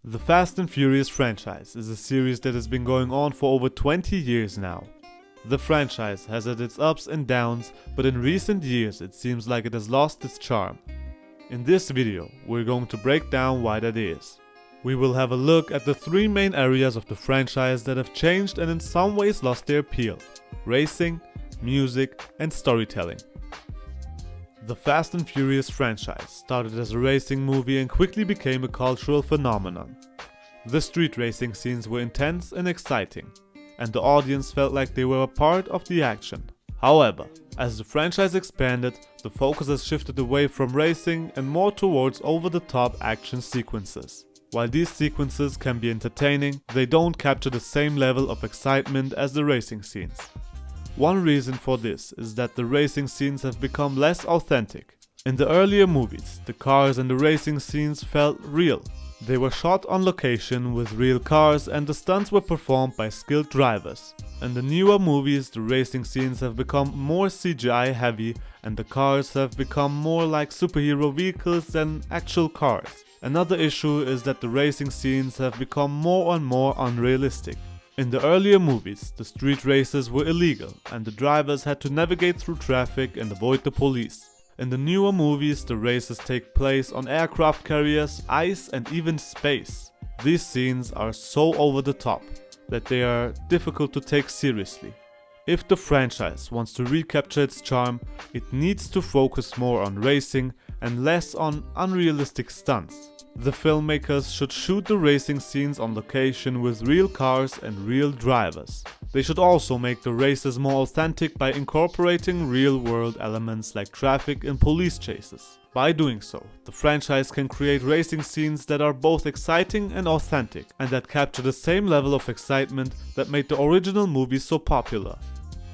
The Fast and Furious franchise is a series that has been going on for over 20 years now. The franchise has had its ups and downs, but in recent years it seems like it has lost its charm. In this video, we're going to break down why that is. We will have a look at the three main areas of the franchise that have changed and in some ways lost their appeal: racing, music, and storytelling. The Fast and Furious franchise started as a racing movie and quickly became a cultural phenomenon. The street racing scenes were intense and exciting, and the audience felt like they were a part of the action. However, as the franchise expanded, the focus has shifted away from racing and more towards over-the-top action sequences. While these sequences can be entertaining, they don't capture the same level of excitement as the racing scenes. One reason for this is that the racing scenes have become less authentic. In the earlier movies, the cars and the racing scenes felt real. They were shot on location with real cars and the stunts were performed by skilled drivers. In the newer movies, the racing scenes have become more CGI heavy and the cars have become more like superhero vehicles than actual cars. Another issue is that the racing scenes have become more and more unrealistic. In the earlier movies, the street races were illegal and the drivers had to navigate through traffic and avoid the police. In the newer movies, the races take place on aircraft carriers, ice, and even space. These scenes are so over the top that they are difficult to take seriously. If the franchise wants to recapture its charm, it needs to focus more on racing and less on unrealistic stunts. The filmmakers should shoot the racing scenes on location with real cars and real drivers. They should also make the races more authentic by incorporating real-world elements like traffic and police chases. By doing so, the franchise can create racing scenes that are both exciting and authentic, and that capture the same level of excitement that made the original movie so popular.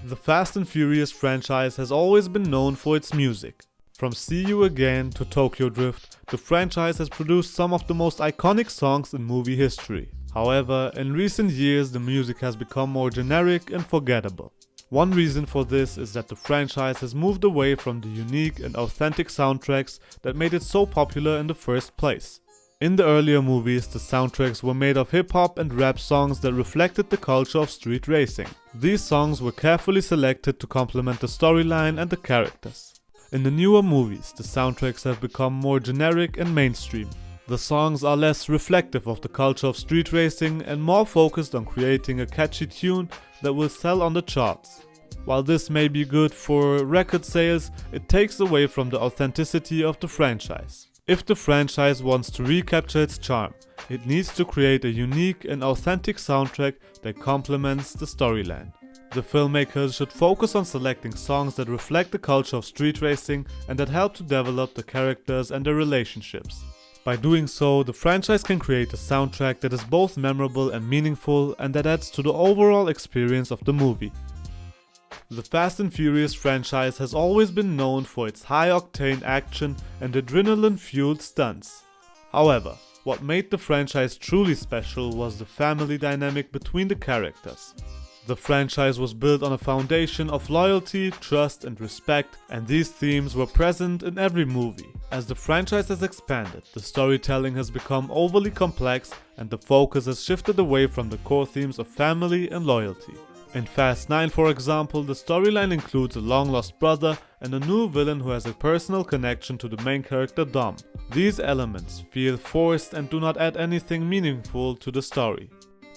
The Fast and Furious franchise has always been known for its music. From See You Again to Tokyo Drift, the franchise has produced some of the most iconic songs in movie history. However, in recent years the music has become more generic and forgettable. One reason for this is that the franchise has moved away from the unique and authentic soundtracks that made it so popular in the first place. In the earlier movies, the soundtracks were made of hip-hop and rap songs that reflected the culture of street racing. These songs were carefully selected to complement the storyline and the characters. In the newer movies, the soundtracks have become more generic and mainstream. The songs are less reflective of the culture of street racing and more focused on creating a catchy tune that will sell on the charts. While this may be good for record sales, it takes away from the authenticity of the franchise. If the franchise wants to recapture its charm, it needs to create a unique and authentic soundtrack that complements the storyline. The filmmakers should focus on selecting songs that reflect the culture of street racing and that help to develop the characters and their relationships. By doing so, the franchise can create a soundtrack that is both memorable and meaningful and that adds to the overall experience of the movie. The Fast and Furious franchise has always been known for its high-octane action and adrenaline-fueled stunts. However, what made the franchise truly special was the family dynamic between the characters. The franchise was built on a foundation of loyalty, trust, and respect, and these themes were present in every movie. As the franchise has expanded, the storytelling has become overly complex and the focus has shifted away from the core themes of family and loyalty. In Fast 9, for example, the storyline includes a long-lost brother and a new villain who has a personal connection to the main character Dom. These elements feel forced and do not add anything meaningful to the story.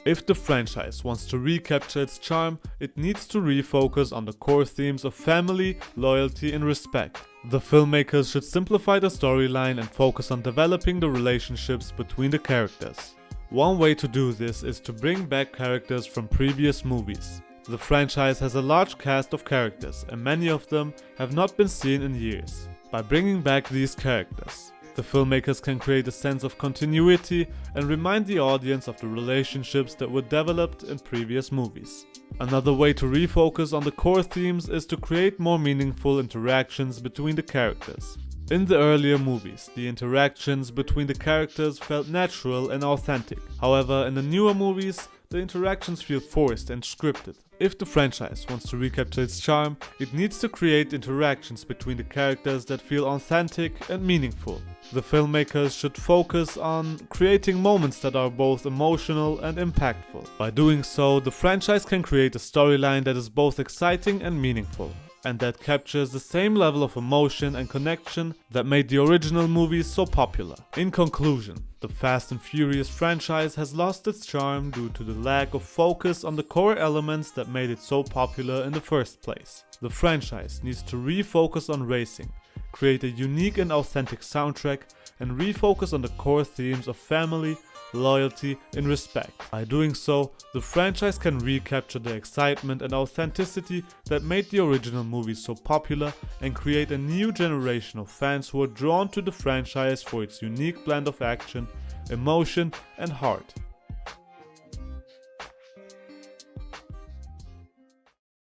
If the franchise wants to recapture its charm, it needs to refocus on the core themes of family, loyalty, and respect. The filmmakers should simplify the storyline and focus on developing the relationships between the characters. One way to do this is to bring back characters from previous movies. The franchise has a large cast of characters, and many of them have not been seen in years. By bringing back these characters, the filmmakers can create a sense of continuity and remind the audience of the relationships that were developed in previous movies. Another way to refocus on the core themes is to create more meaningful interactions between the characters. In the earlier movies, the interactions between the characters felt natural and authentic. However, in the newer movies, the interactions feel forced and scripted. If the franchise wants to recapture its charm, it needs to create interactions between the characters that feel authentic and meaningful. The filmmakers should focus on creating moments that are both emotional and impactful. By doing so, the franchise can create a storyline that is both exciting and meaningful, and that captures the same level of emotion and connection that made the original movies so popular. In conclusion, the Fast and Furious franchise has lost its charm due to the lack of focus on the core elements that made it so popular in the first place. The franchise needs to refocus on racing, create a unique and authentic soundtrack, and refocus on the core themes of family, loyalty, and respect. By doing so, the franchise can recapture the excitement and authenticity that made the original movies so popular and create a new generation of fans who are drawn to the franchise for its unique blend of action, emotion, and heart.